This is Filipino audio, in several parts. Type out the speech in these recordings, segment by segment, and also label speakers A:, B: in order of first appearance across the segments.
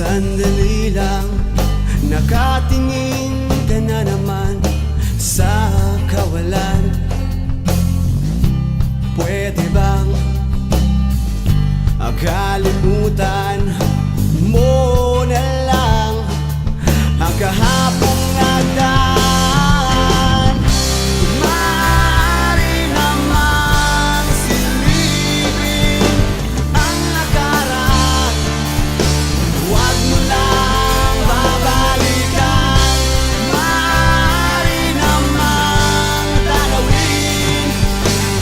A: Sandali lang, nakatingin ka na naman sa kawalan. Pwede bang kalimutan mo na lang ang kahapong nagdaan? Maaari namang silipin ang nakaraan, huwag mo lang babalikan. Maaari namang tanawin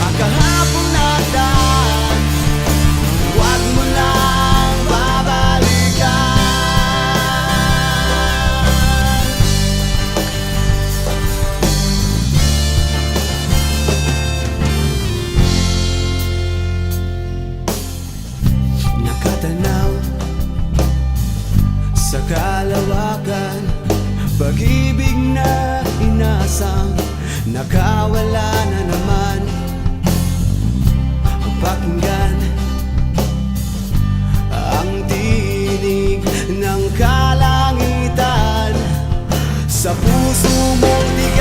A: ang kahapong nagdaan, huwag mo lang babalikan. Nakatanaw sa kalawakan, pag-ibig na inasang nakawala na naman. Pakinggan ang tinig ng kalangitan sa puso mong tigas.